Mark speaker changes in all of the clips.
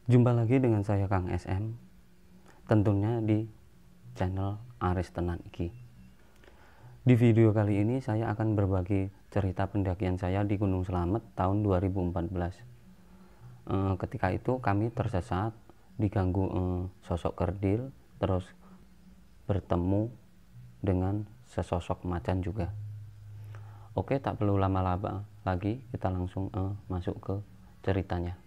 Speaker 1: Jumpa lagi dengan saya Kang SM, tentunya di channel Aris Tenan Iki. Di video kali ini saya akan berbagi cerita pendakian saya di Gunung Slamet tahun 2014. Ketika itu kami tersesat, diganggu sosok kerdil, terus bertemu dengan sesosok macan juga. Oke, tak perlu lama-lama lagi, kita langsung masuk ke ceritanya.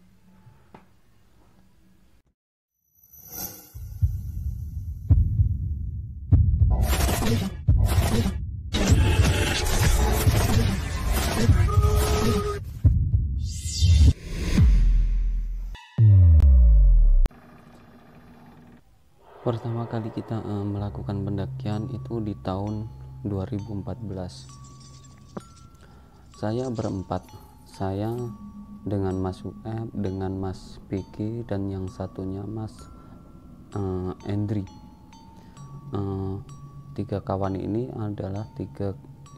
Speaker 1: Pertama kali kita melakukan pendakian itu di tahun 2014. Saya berempat, saya dengan Mas Uep, dengan Mas Piki, dan yang satunya Mas Endri. Tiga kawan ini adalah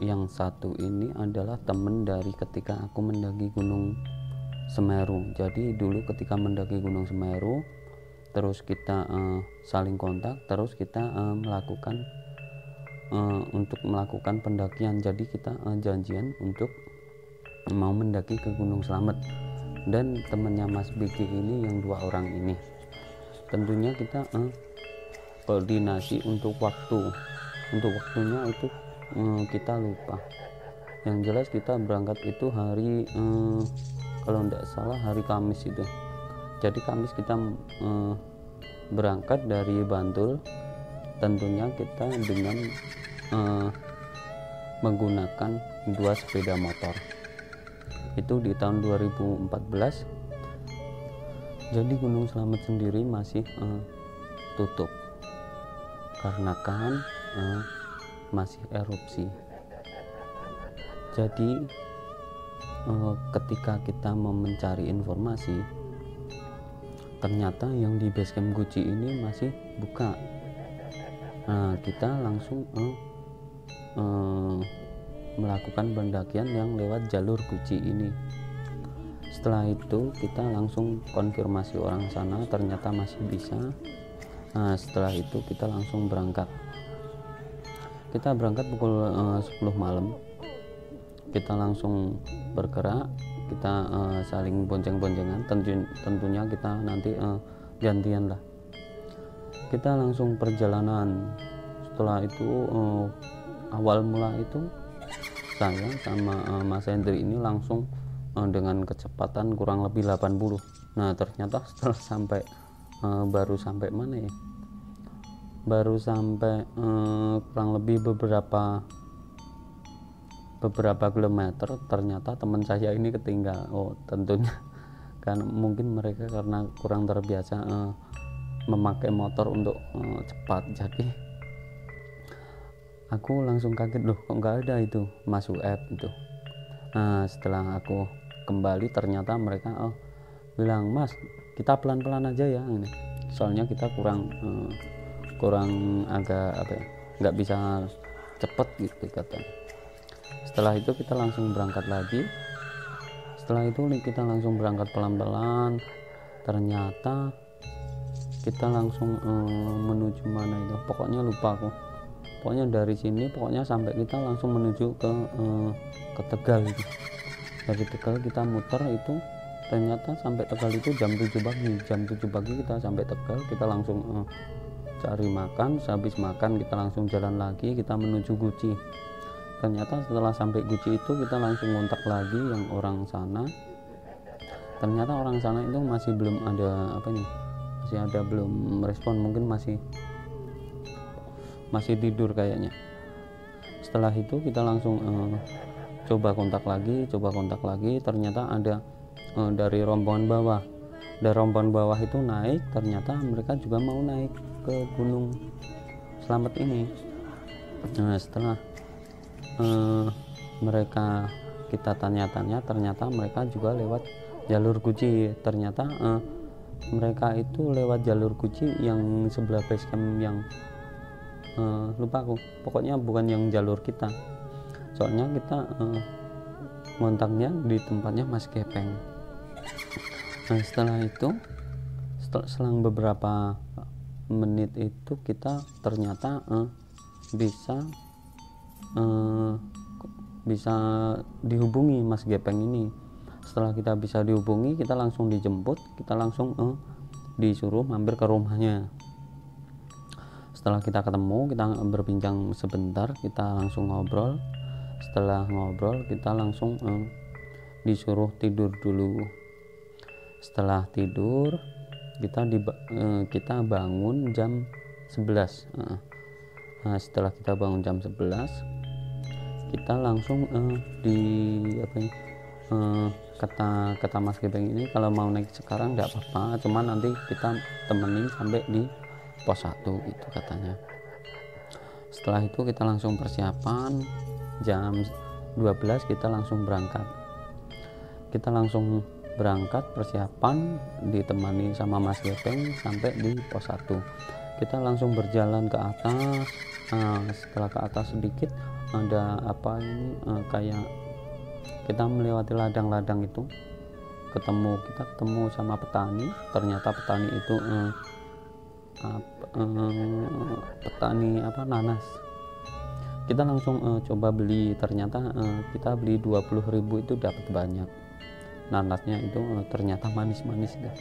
Speaker 1: yang satu ini adalah teman dari ketika aku mendaki Gunung Semeru. Jadi dulu ketika mendaki Gunung Semeru, terus kita saling kontak, terus kita melakukan untuk melakukan pendakian. Jadi kita janjian untuk mau mendaki ke Gunung Slamet, dan temannya Mas Biki ini yang 2 orang ini tentunya kita koordinasi untuk waktunya itu kita lupa. Yang jelas kita berangkat itu hari kalau tidak salah hari Kamis itu. Jadi Kamis kita berangkat dari Bantul, tentunya kita dengan menggunakan 2 sepeda motor. Itu di tahun 2014. Jadi Gunung Slamet sendiri masih tutup karena kan masih erupsi. Jadi ketika kita mau mencari informasi, ternyata yang di basecamp Guci ini masih buka. Nah, kita langsung melakukan pendakian yang lewat jalur Guci ini. Setelah itu kita langsung konfirmasi orang sana, ternyata masih bisa. Nah, setelah itu kita langsung berangkat. Kita berangkat pukul 10 malam. Kita langsung bergerak, kita saling bonceng-boncengan, tentunya kita nanti gantian lah. Kita langsung perjalanan. Setelah itu awal mula itu saya sama Mas Hendri ini langsung dengan kecepatan kurang lebih 80. Nah, ternyata setelah sampai baru sampai mana ya, baru sampai kurang lebih beberapa kilometer, ternyata teman saya ini ketinggal. Tentunya kan mungkin mereka karena kurang terbiasa memakai motor untuk cepat, jadi aku langsung kaget, loh kok nggak ada itu Mas Uep itu. Nah, setelah aku kembali ternyata mereka bilang, Mas kita pelan-pelan aja ya ini, soalnya kita kurang agak nggak bisa cepet gitu katanya. Setelah itu kita langsung berangkat lagi. Setelah itu kita langsung berangkat pelan-pelan. Ternyata kita langsung menuju mana itu, pokoknya lupa aku. Pokoknya dari sini, pokoknya sampai kita langsung menuju ke Tegal itu. Dari Tegal kita muter itu, ternyata sampai Tegal itu jam 7 pagi. Jam 7 pagi kita sampai Tegal, kita langsung cari makan. Habis makan kita langsung jalan lagi, kita menuju Guci. Ternyata setelah sampai Guci itu kita langsung kontak lagi yang orang sana. Ternyata orang sana itu masih belum ada belum respon, mungkin masih tidur kayaknya. Setelah itu kita langsung coba kontak lagi. Ternyata ada dari rombongan bawah. Dari rombongan bawah itu naik, ternyata mereka juga mau naik ke Gunung Slamet ini. Nah, setelah mereka kita tanya-tanya, ternyata mereka juga lewat jalur Guci. Ternyata mereka itu lewat jalur Guci yang sebelah basecamp yang lupa aku, pokoknya bukan yang jalur kita, soalnya kita kontaknya di tempatnya Mas Gepeng. Nah, setelah itu selang beberapa menit itu kita ternyata bisa dihubungi Mas Gepeng ini. Setelah kita bisa dihubungi, kita langsung dijemput, kita langsung disuruh mampir ke rumahnya. Setelah kita ketemu, kita berbincang sebentar, kita langsung ngobrol. Setelah ngobrol, kita langsung disuruh tidur dulu. Setelah tidur, kita bangun jam 11. Nah, setelah kita bangun jam 11, kita langsung kata Mas Gepeng ini, kalau mau naik sekarang enggak apa-apa, cuman nanti kita temenin sampai di pos 1 itu katanya. Setelah itu kita langsung persiapan, jam 12 kita langsung berangkat. Kita langsung berangkat persiapan, ditemani sama Mas Gepeng sampai di pos 1. Kita langsung berjalan ke atas. Setelah ke atas sedikit ada kayak kita melewati ladang-ladang itu, kita ketemu sama petani. Ternyata petani itu petani nanas. Kita langsung coba beli. Ternyata kita beli 20.000 itu dapat banyak. Nanasnya itu ternyata manis-manis dah.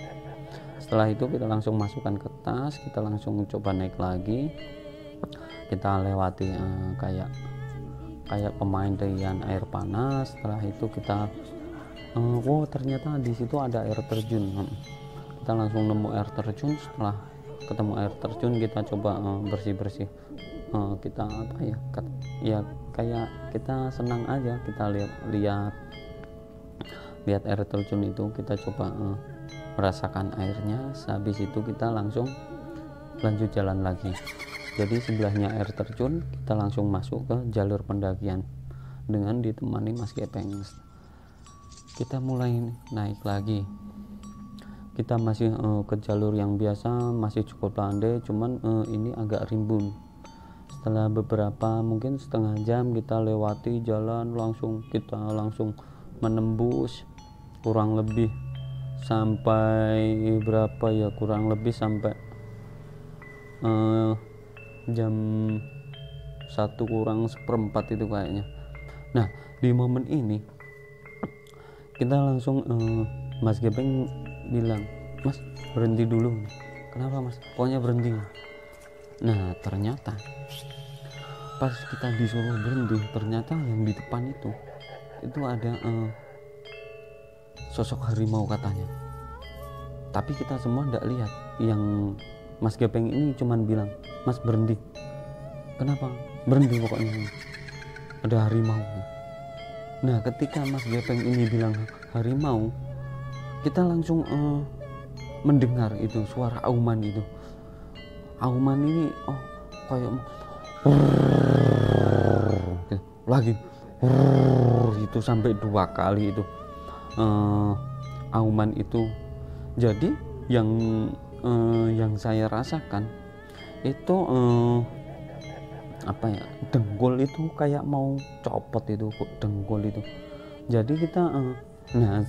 Speaker 1: Setelah itu kita langsung masukkan ke tas, kita langsung coba naik lagi. Kita lewati kayak pemandian air panas. Setelah itu kita ternyata di situ ada air terjun. Kita langsung nemu air terjun. Setelah ketemu air terjun, kita coba bersih-bersih. Kita kayak kita senang aja, kita lihat air terjun itu, kita coba merasakan airnya. Habis itu kita langsung lanjut jalan lagi. Jadi sebelahnya air terjun, kita langsung masuk ke jalur pendakian dengan ditemani Mas Gepeng. Kita mulai naik lagi. Kita masih ke jalur yang biasa, masih cukup landai, cuman ini agak rimbun. Setelah beberapa, mungkin setengah jam kita lewati jalan, kita langsung menembus kurang lebih sampai sampai jam 1:04 itu kayaknya. Nah, di momen ini kita langsung Mas Gepeng bilang, "Mas, berhenti dulu." "Kenapa, Mas?" "Pokoknya berhenti." Nah, ternyata pas kita disuruh berhenti, ternyata yang di depan itu ada sosok harimau katanya. Tapi kita semua enggak lihat. Yang Mas Gepeng ini cuman bilang, "Mas, berhenti." "Kenapa?" "Berhenti pokoknya, ada harimau." Nah, ketika Mas Gepeng ini bilang harimau, kita langsung mendengar itu suara auman itu. Auman ini kayak lagi itu sampai 2 kali itu auman itu. Jadi yang saya rasakan itu dengkul itu kayak mau copot itu, dengkul itu. Jadi kita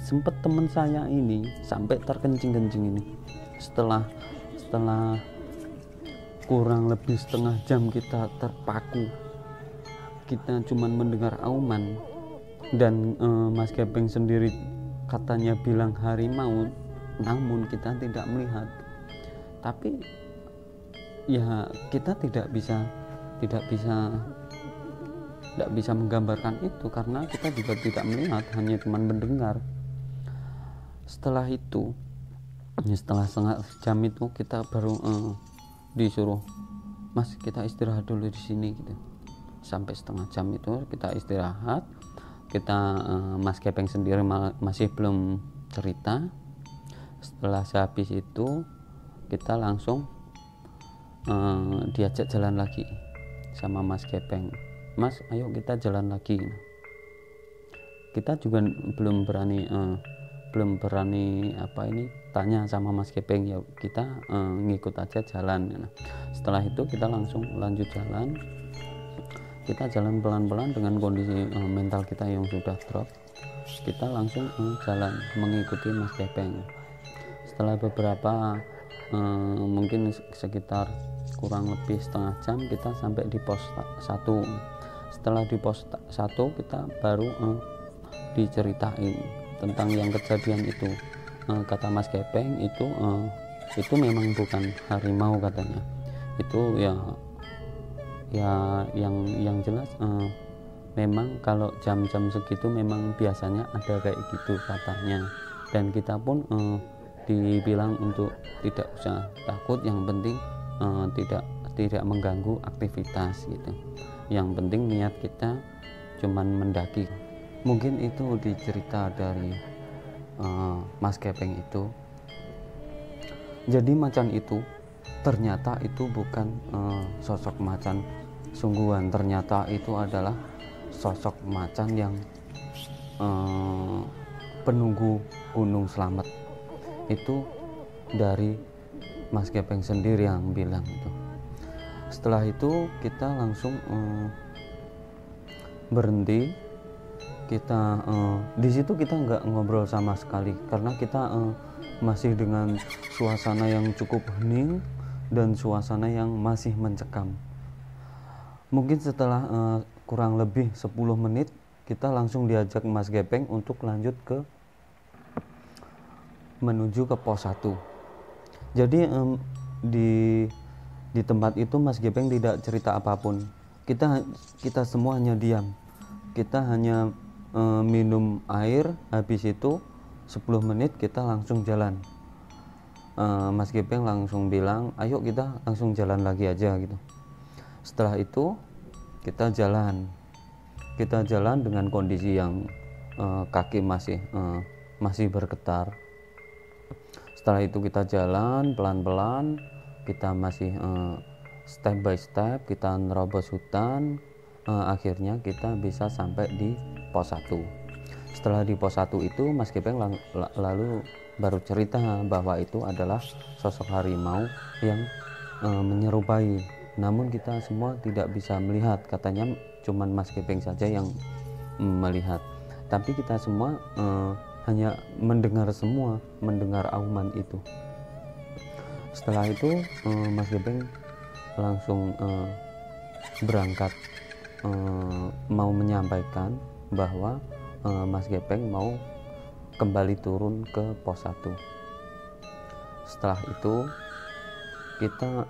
Speaker 1: sempet teman saya ini sampai terkencing-kencing ini. Setelah kurang lebih setengah jam kita terpaku, kita cuman mendengar auman. Dan Mas Gepeng sendiri katanya bilang harimau, namun kita tidak melihat. Tapi ya kita tidak bisa menggambarkan itu karena kita juga tidak melihat, hanya cuma mendengar. Setelah itu, setelah setengah jam itu kita baru disuruh, "Mas, kita istirahat dulu di sini," gitu. Sampai setengah jam itu kita istirahat. Mas Gepeng sendiri masih belum cerita. Setelah sehabis itu kita langsung diajak jalan lagi sama Mas Gepeng. "Mas, ayo kita jalan lagi." Kita juga belum berani tanya sama Mas Gepeng, ya kita ngikut aja jalan. Setelah itu kita langsung lanjut jalan. Kita jalan pelan-pelan dengan kondisi mental kita yang sudah drop. Kita langsung jalan mengikuti Mas Gepeng. Setelah beberapa mungkin sekitar kurang lebih setengah jam kita sampai di pos 1. Setelah di pos 1 kita baru diceritain tentang yang kejadian itu. Kata Mas Gepeng itu memang bukan harimau katanya, itu ya yang jelas memang kalau jam-jam segitu memang biasanya ada kayak gitu katanya, dan kita pun dibilang untuk tidak usah takut, yang penting tidak mengganggu aktivitas gitu, yang penting niat kita cuman mendaki. Mungkin itu dicerita dari Mas Gepeng itu. Jadi macan itu ternyata itu bukan sosok macan sungguhan, ternyata itu adalah sosok macan yang penunggu Gunung Slamet. Itu dari Mas Gepeng sendiri yang bilang itu. Setelah itu kita langsung berhenti. Kita di situ kita nggak ngobrol sama sekali karena kita masih dengan suasana yang cukup hening dan suasana yang masih mencekam. Mungkin setelah kurang lebih 10 menit kita langsung diajak Mas Gepeng untuk lanjut menuju ke pos 1. Jadi di tempat itu Mas Gepeng tidak cerita apapun. Kita semua hanya diam. Kita hanya minum air, habis itu 10 menit kita langsung jalan. Mas Gepeng langsung bilang, ayo kita langsung jalan lagi aja gitu. Setelah itu kita jalan dengan kondisi yang kaki masih bergetar. Setelah itu kita jalan pelan-pelan, kita masih step by step, kita nerobos hutan. Akhirnya kita bisa sampai di pos 1. Setelah di pos 1 itu Mas Gepeng lalu baru cerita bahwa itu adalah sosok harimau yang menyerupai, namun kita semua tidak bisa melihat, katanya cuman Mas Gepeng saja yang melihat, tapi kita semua hanya mendengar auman itu. Setelah itu Mas Gepeng langsung berangkat, mau menyampaikan bahwa Mas Gepeng mau kembali turun ke pos 1. Setelah itu kita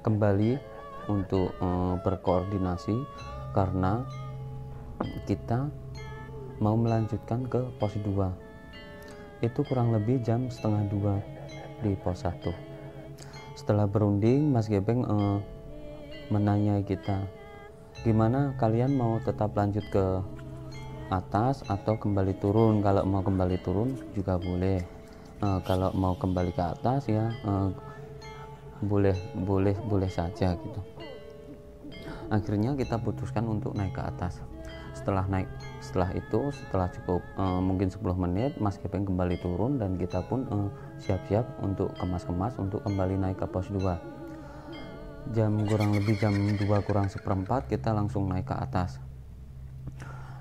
Speaker 1: kembali untuk berkoordinasi karena kita mau melanjutkan ke pos 2. Itu kurang lebih jam setengah 2 di pos 1. Setelah berunding, Mas Gepeng menanyai kita, gimana kalian mau tetap lanjut ke atas atau kembali turun? Kalau mau kembali turun juga boleh, kalau mau kembali ke atas ya boleh saja gitu. Akhirnya kita putuskan untuk naik ke atas. Setelah cukup mungkin 10 menit Mas Gepeng kembali turun dan kita pun siap-siap untuk kemas-kemas untuk kembali naik ke pos 2. Kurang lebih jam 2 kurang seperempat kita langsung naik ke atas.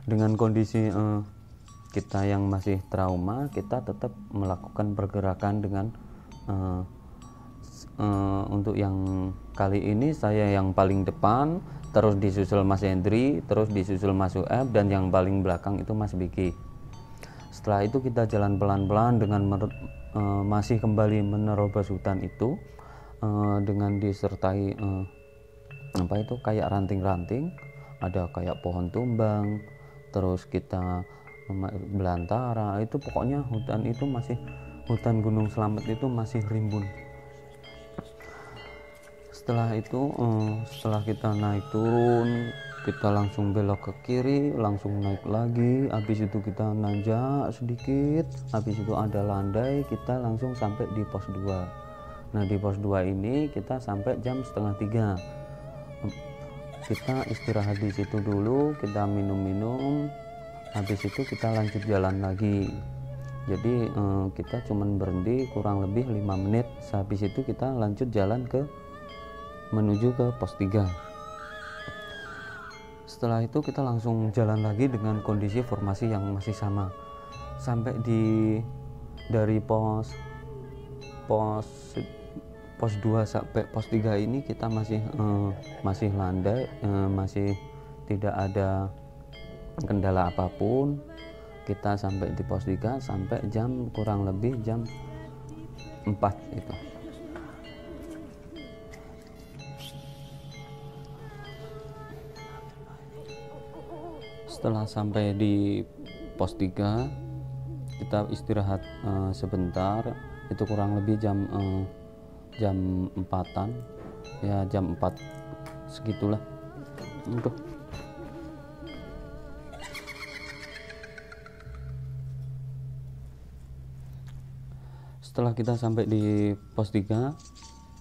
Speaker 1: Dengan kondisi kita yang masih trauma, kita tetap melakukan pergerakan dengan untuk yang kali ini saya yang paling depan, terus disusul Mas Hendri, terus disusul Mas Ueb, dan yang paling belakang itu Mas Biki. Setelah itu kita jalan pelan-pelan dengan masih kembali menerobos hutan itu dengan disertai kayak ranting-ranting, ada kayak pohon tumbang, terus kita belantara. Itu pokoknya hutan Gunung Slamet itu masih rimbun. Setelah itu setelah kita naik turun, kita langsung belok ke kiri, langsung naik lagi, habis itu kita nanjak sedikit, habis itu ada landai, kita langsung sampai di pos 2. Nah di pos 2 ini kita sampai jam 2:30. Kita istirahat di situ dulu, kita minum-minum, habis itu kita lanjut jalan lagi. Jadi kita cuman berhenti kurang lebih 5 menit. Habis itu kita lanjut jalan menuju ke pos 3. Setelah itu kita langsung jalan lagi dengan kondisi formasi yang masih sama. Sampai dari pos pos 2 sampai pos 3 ini kita masih landai, masih tidak ada kendala apapun. Kita sampai di pos 3 sampai kurang lebih jam 4 itu. Setelah sampai di pos 3 kita istirahat sebentar, itu kurang lebih jam 4-an ya, jam 4 segitulah. Setelah kita sampai di pos 3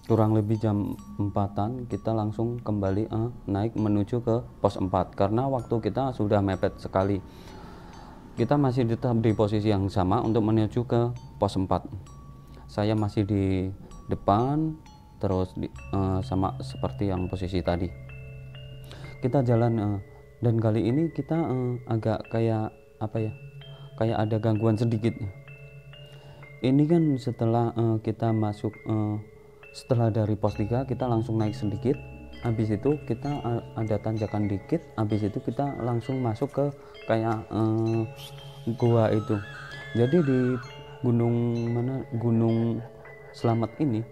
Speaker 1: kurang lebih jam 4-an, kita langsung kembali naik menuju ke pos 4 karena waktu kita sudah mepet sekali. Kita masih tetap di posisi yang sama untuk menuju ke pos 4. Saya masih di depan terus sama seperti yang posisi tadi. Kita jalan dan kali ini kita agak kayak apa ya, kayak ada gangguan sedikit. Ini kan setelah kita masuk, setelah dari pos 3 kita langsung naik sedikit, habis itu kita ada tanjakan dikit, habis itu kita langsung masuk ke kayak gua itu. Jadi di Gunung Selamat ini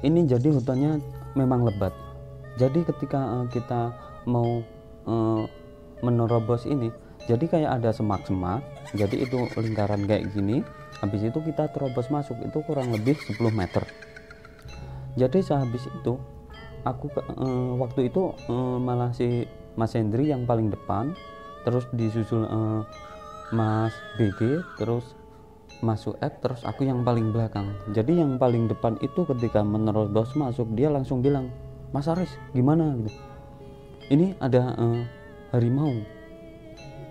Speaker 1: jadi hutannya memang lebat. Jadi ketika kita mau menerobos ini, jadi kayak ada semak-semak, jadi itu lingkaran kayak gini. Habis itu kita terobos masuk, itu kurang lebih 10 meter. Jadi sehabis itu aku waktu itu malah si Mas Hendri yang paling depan, terus disusul Mas BG, terus Mas Sueb, terus aku yang paling belakang. Jadi yang paling depan itu ketika menerobos masuk, dia langsung bilang, "Mas Aris gimana?" gitu. "Ini ada harimau."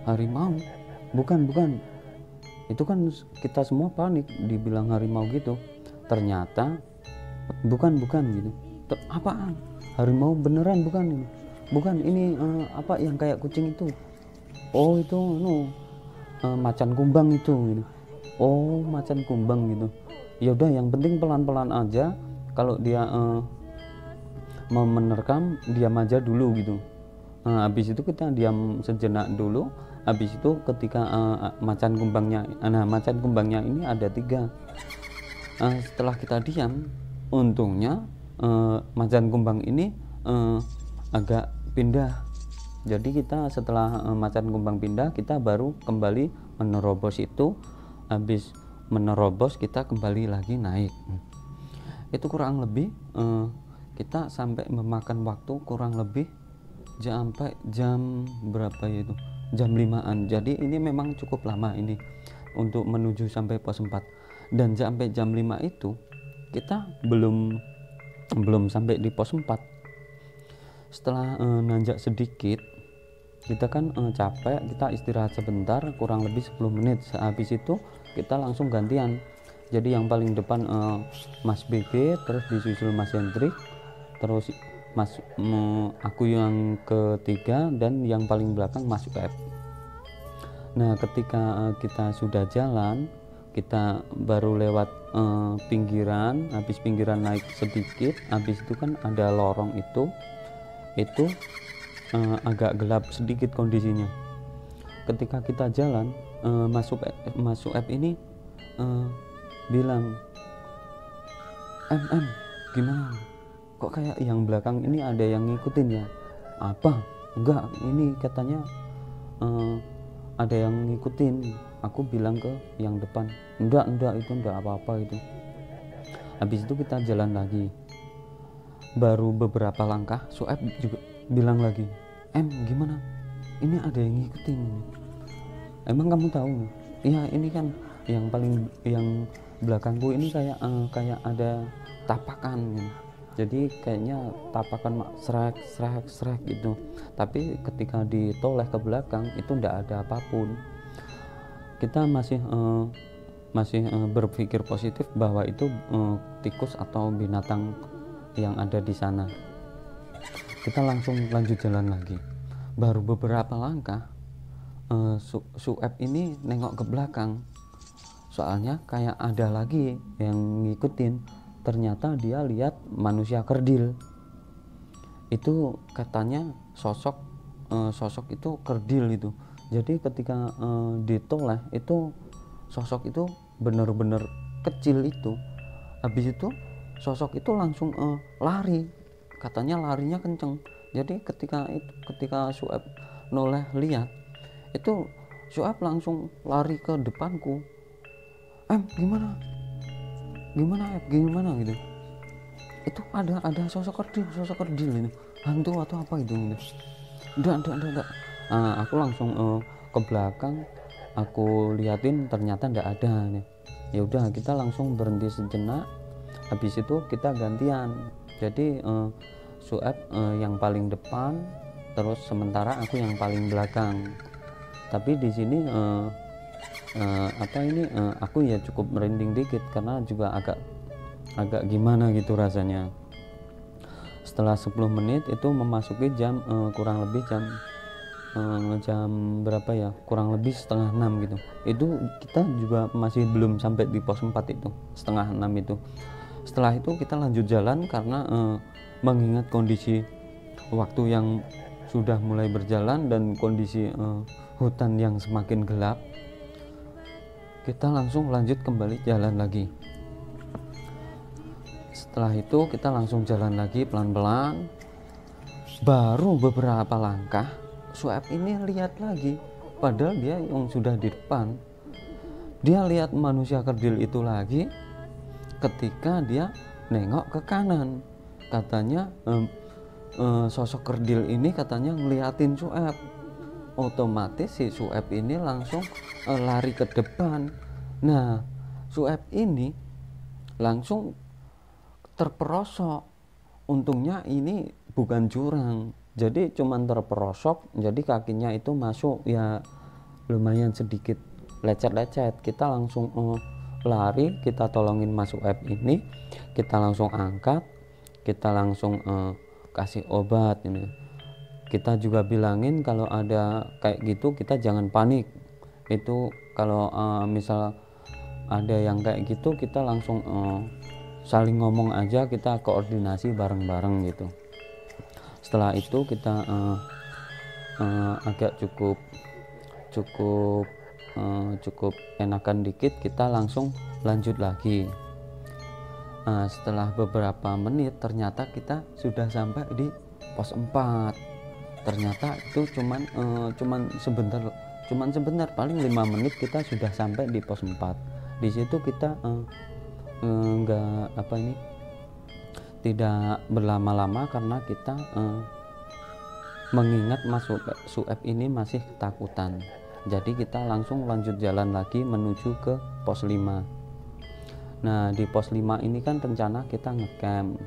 Speaker 1: "Harimau? Bukan. Itu kan kita semua panik dibilang harimau gitu. Ternyata bukan gitu. Apaan? Harimau beneran bukan ini? Bukan, ini apa yang kayak kucing itu? Oh itu macan kumbang itu gitu. Oh macan kumbang gitu. Ya udah, yang penting pelan-pelan aja. Kalau dia mau menerkam, diam aja dulu gitu." Habis itu kita diam sejenak dulu. Habis itu ketika macan kumbangnya ini ada 3. Setelah kita diam, untungnya macan kumbang ini agak pindah. Jadi kita setelah macan kumbang pindah, kita baru kembali menerobos itu. Habis menerobos kita kembali lagi naik. Itu kurang lebih kita sampai memakan waktu kurang lebih sampai jam berapa ya itu, jam 5-an. Jadi ini memang cukup lama ini untuk menuju sampai pos 4. Dan sampai jam 5 itu kita belum sampai di pos 4. Setelah nanjak sedikit, kita kan capek, kita istirahat sebentar kurang lebih 10 menit. Habis itu kita langsung gantian. Jadi yang paling depan Mas BG, terus disusul Mas Hendrik, terus aku yang ketiga, dan yang paling belakang Mas Sueb. Nah ketika kita sudah jalan, kita baru lewat pinggiran. Habis pinggiran naik sedikit, habis itu kan ada lorong itu agak gelap sedikit kondisinya. Ketika kita jalan, Mas Sueb ini bilang, gimana? Kok kayak yang belakang ini ada yang ngikutin ya?" "Apa? Enggak, ini katanya ada yang ngikutin." Aku bilang ke yang depan, enggak itu enggak apa-apa itu." Habis itu kita jalan lagi. Baru beberapa langkah, Sueb juga bilang lagi, "Gimana? Ini ada yang ngikutin." "Emang kamu tahu?" "Iya, ini kan yang belakangku ini kayak ada tapakan. Jadi kayaknya tapakan srek gitu. Tapi ketika ditoleh ke belakang itu enggak ada apapun." Kita masih berpikir positif bahwa itu tikus atau binatang yang ada di sana. Kita langsung lanjut jalan lagi. Baru beberapa langkah, Sueb ini nengok ke belakang. soalnya kayak ada lagi yang ngikutin. Ternyata dia lihat manusia kerdil itu, katanya sosok itu kerdil itu. Jadi ketika ditoleh itu, sosok itu bener-bener kecil itu. Habis itu sosok itu langsung lari, katanya larinya kenceng. Jadi ketika Sueb noleh lihat itu, Sueb langsung lari ke depanku. Gimana gimana gitu. Itu ada sosok kerdil ini, hantu atau apa itu gitu. Enggak. Aku langsung ke belakang, aku liatin, ternyata enggak ada nih. Ya udah, kita langsung berhenti sejenak. Habis itu kita gantian. Jadi Sueb yang paling depan, terus sementara aku yang paling belakang. Tapi di sini aku ya cukup merinding dikit karena juga agak gimana gitu rasanya. Setelah 10 menit itu memasuki jam kurang lebih jam berapa ya, kurang lebih setengah 6 gitu. Itu kita juga masih belum sampai di pos 4 itu, setengah 6 itu. Setelah itu kita lanjut jalan karena mengingat kondisi waktu yang sudah mulai berjalan dan kondisi hutan yang semakin gelap, kita langsung lanjut kembali jalan lagi. Setelah itu kita langsung jalan lagi pelan-pelan. Baru beberapa langkah Sueb ini lihat lagi, padahal dia yang sudah di depan. Dia lihat manusia kerdil itu lagi ketika dia nengok ke kanan. Katanya sosok kerdil ini katanya ngeliatin Sueb. Otomatis si Sueb ini langsung lari ke depan. Nah, Sueb ini langsung terperosok. Untungnya ini bukan jurang, jadi cuman terperosok, jadi kakinya itu masuk ya lumayan sedikit lecet-lecet. Kita langsung lari, kita tolongin Mas Sueb ini, kita langsung angkat, kita langsung kasih obat ini. Kita juga bilangin kalau ada kayak gitu kita jangan panik. Itu kalau misal ada yang kayak gitu, kita langsung saling ngomong aja, kita koordinasi bareng-bareng gitu. Setelah itu kita agak cukup enakan dikit, kita langsung lanjut lagi. Setelah beberapa menit ternyata kita sudah sampai di pos 4. Ternyata itu cuman sebentar, paling 5 menit kita sudah sampai di pos 4. Di situ kita tidak berlama-lama karena kita mengingat Mas Sueb ini masih ketakutan. Jadi kita langsung lanjut jalan lagi menuju ke pos 5. Nah, di pos 5 ini kan rencana kita ngecamp.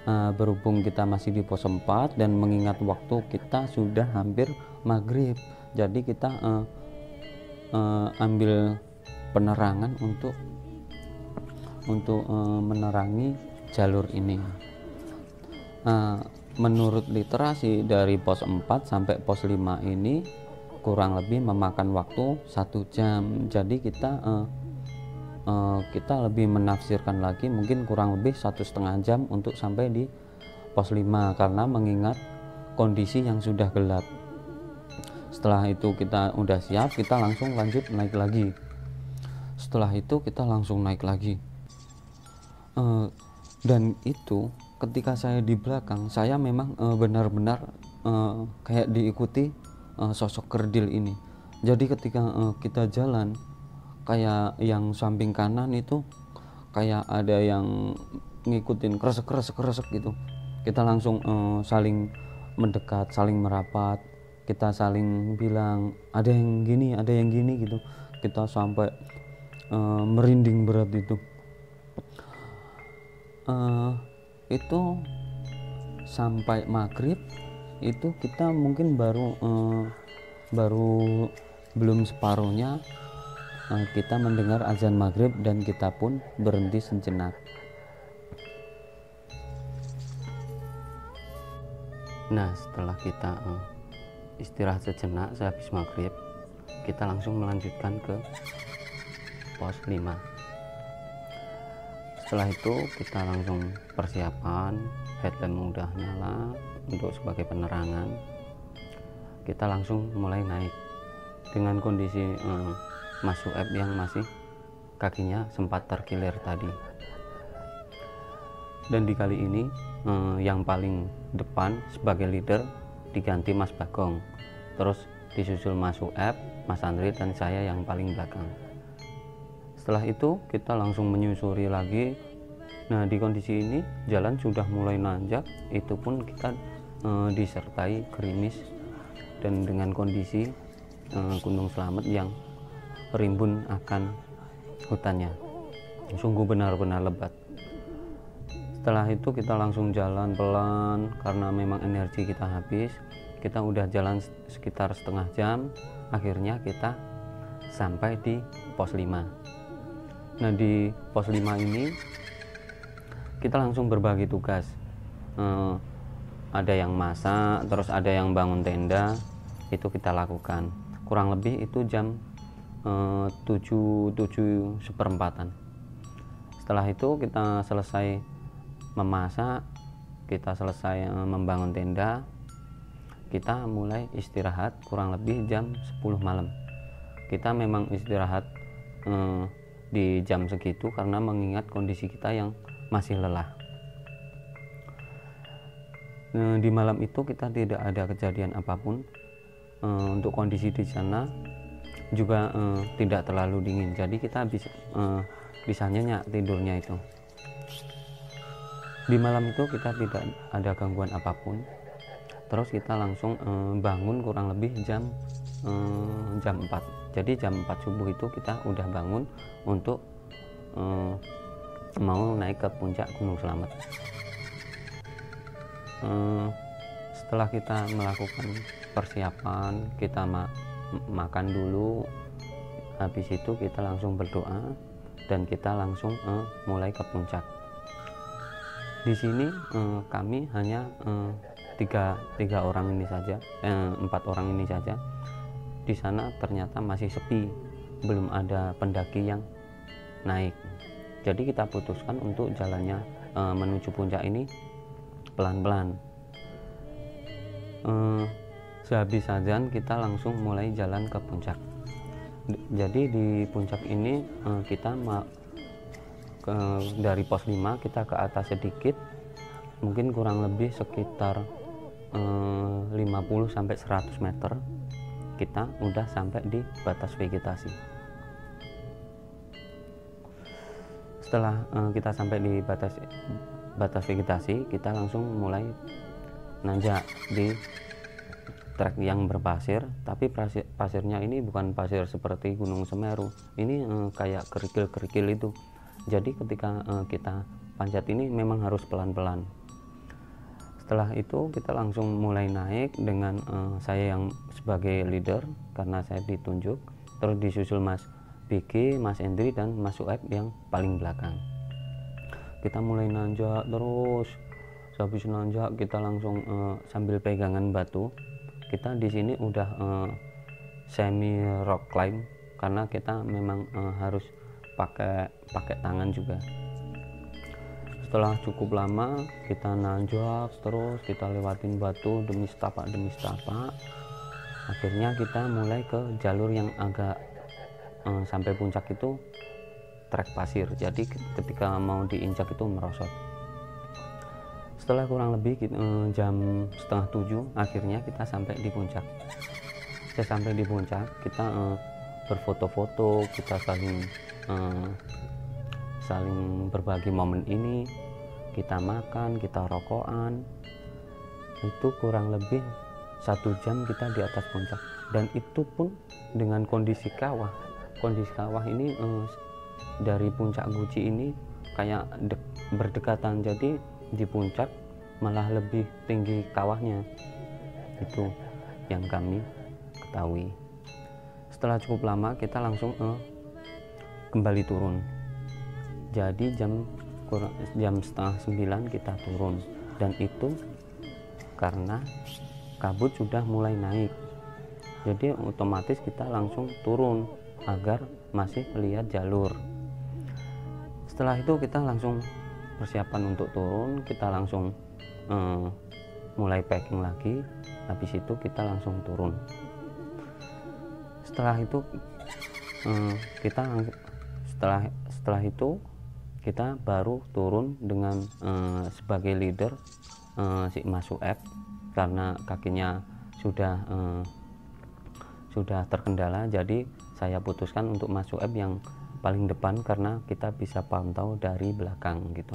Speaker 1: Berhubung kita masih di pos 4 dan mengingat waktu kita sudah hampir maghrib, jadi kita ambil penerangan untuk menerangi jalur ini. Menurut literasi dari pos 4 sampai pos 5 ini kurang lebih memakan waktu 1 jam. Jadi kita lebih menafsirkan lagi mungkin kurang lebih 1,5 jam untuk sampai di pos 5 karena mengingat kondisi yang sudah gelap. Setelah itu kita udah siap, kita langsung lanjut naik lagi. Setelah itu kita langsung naik lagi. Dan itu ketika saya di belakang, saya memang benar-benar kayak diikuti sosok kerdil ini. Jadi ketika kita jalan, kayak yang samping kanan itu kayak ada yang ngikutin kresek gitu. Kita langsung saling mendekat, saling merapat, kita saling bilang ada yang gini gitu. Kita sampai merinding berat itu. Itu sampai maghrib itu kita mungkin baru belum separuhnya kita mendengar azan maghrib dan kita pun berhenti sejenak. Nah, setelah kita istirahat sejenak sehabis maghrib, kita langsung melanjutkan ke pos 5. Setelah itu kita langsung persiapan, headlamp udah nyala untuk sebagai penerangan. Kita langsung mulai naik dengan kondisi Mas Sueb yang masih kakinya sempat terkilir tadi. Dan di kali ini yang paling depan sebagai leader diganti Mas Bagong, terus disusul Mas Sueb, Mas Andri, dan saya yang paling belakang. Setelah itu kita langsung menyusuri lagi. Nah, di kondisi ini jalan sudah mulai nanjak, itu pun kita disertai gerimis dan dengan kondisi Gunung Slamet yang rimbun akan hutannya, sungguh benar-benar lebat. Setelah itu kita langsung jalan pelan karena memang energi kita habis. Kita udah jalan sekitar setengah jam, akhirnya kita sampai di pos 5. Nah, di pos 5 ini kita langsung berbagi tugas. Ada yang masak, terus ada yang bangun tenda, itu kita lakukan. Kurang lebih itu jam 7:04. Setelah itu kita selesai memasak, kita selesai membangun tenda, kita mulai istirahat kurang lebih jam 10 malam. Kita memang istirahat di jam segitu karena mengingat kondisi kita yang masih lelah. Di malam itu kita tidak ada kejadian apapun. Untuk kondisi di sana juga tidak terlalu dingin, jadi kita bisa nyenyak tidurnya itu. Di malam itu kita tidak ada gangguan apapun. Terus kita langsung bangun kurang lebih jam 4. Jadi jam 4 subuh itu kita udah bangun untuk mau naik ke puncak Gunung Slamet. Setelah kita melakukan persiapan, kita makan dulu, habis itu kita langsung berdoa dan kita langsung mulai ke puncak. Di sini kami hanya tiga orang ini saja, 4 orang ini saja. Di sana ternyata masih sepi, belum ada pendaki yang naik. Jadi kita putuskan untuk jalannya menuju puncak ini pelan-pelan. Sehabis azan kita langsung mulai jalan ke puncak. Jadi di puncak ini kita dari pos 5 kita ke atas sedikit, mungkin kurang lebih sekitar 50-100 meter kita udah sampai di batas vegetasi. Setelah kita sampai di batas vegetasi, kita langsung mulai nanjak di trek yang berpasir, tapi pasirnya ini bukan pasir seperti Gunung Semeru, ini kayak kerikil-kerikil itu. Jadi ketika kita panjat ini memang harus pelan-pelan. Setelah itu kita langsung mulai naik dengan saya yang sebagai leader karena saya ditunjuk, terus disusul Mas Biki, Mas Endri, dan Mas Sueb yang paling belakang. Kita mulai nanjak terus. Habis nanjak kita langsung sambil pegangan batu. Kita di sini udah semi rock climb karena kita memang harus pakai tangan juga. Setelah cukup lama kita nanjak terus, kita lewatin batu demi setapak, akhirnya kita mulai ke jalur yang agak sampai puncak itu trek pasir, jadi ketika mau diinjak itu merosot. Setelah kurang lebih jam 6:30 akhirnya kita sampai di puncak. Sampai di puncak kita berfoto-foto, kita saling berbagi momen ini, kita makan, kita rokokan. Itu kurang lebih 1 jam kita di atas puncak, dan itu pun dengan kondisi kawah ini dari puncak Guci ini kayak berdekatan, jadi di puncak malah lebih tinggi kawahnya. Itu yang kami ketahui. Setelah cukup lama kita langsung kembali turun. Jadi jam 8:30 kita turun, dan itu karena kabut sudah mulai naik, jadi otomatis kita langsung turun. agar masih lihat jalur. Setelah itu kita langsung persiapan untuk turun, kita langsung mulai packing lagi. Habis itu kita langsung turun. Setelah itu setelah itu kita baru turun dengan sebagai leader si Mas Sueb, karena kakinya sudah terkendala, jadi saya putuskan untuk Mas Sueb yang paling depan karena kita bisa pantau dari belakang gitu.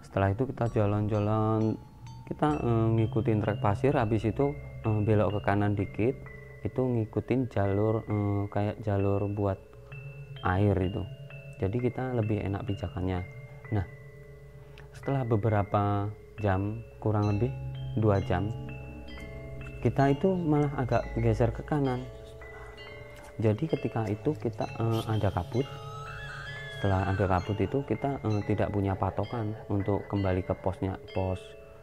Speaker 1: Setelah itu kita jalan-jalan, kita ngikutin trek pasir, habis itu belok ke kanan dikit, itu ngikutin jalur kayak jalur buat air itu, jadi kita lebih enak pijakannya. Nah, setelah beberapa jam, kurang lebih 2 jam, kita itu malah agak geser ke kanan. Jadi ketika itu kita ada kabut. Setelah ada kabut itu kita tidak punya patokan untuk kembali ke pos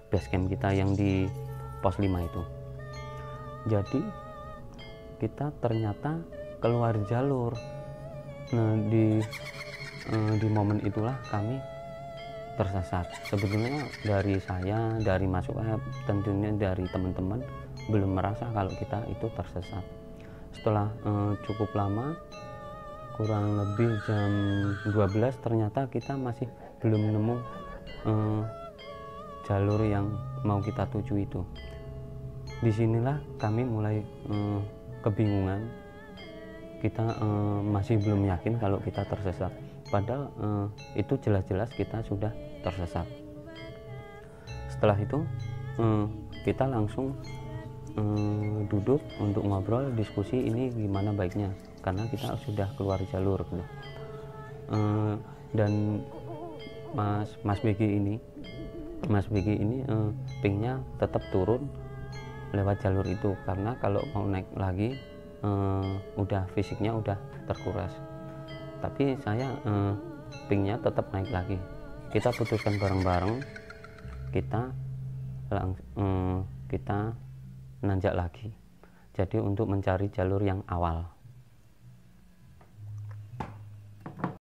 Speaker 1: base camp kita yang di pos 5 itu. Jadi kita ternyata keluar jalur. Nah, di momen itulah kami tersesat. Sebetulnya dari saya, dari Mas Sueb, tentunya dari teman-teman belum merasa kalau kita itu tersesat. Setelah cukup lama, kurang lebih jam 12, ternyata kita masih belum nemu jalur yang mau kita tuju itu. Disinilah kami mulai kebingungan. Kita masih belum yakin kalau kita tersesat, padahal itu jelas-jelas kita sudah tersesat. Setelah itu kita langsung duduk untuk ngobrol, diskusi ini gimana baiknya, karena kita sudah keluar jalur gitu. Dan Mas Begi ini pingnya tetap turun lewat jalur itu, karena kalau mau naik lagi udah fisiknya udah terkuras. Tapi saya pingnya tetap naik lagi. Kita putuskan bareng-bareng, kita nanjak lagi, jadi untuk mencari jalur yang awal.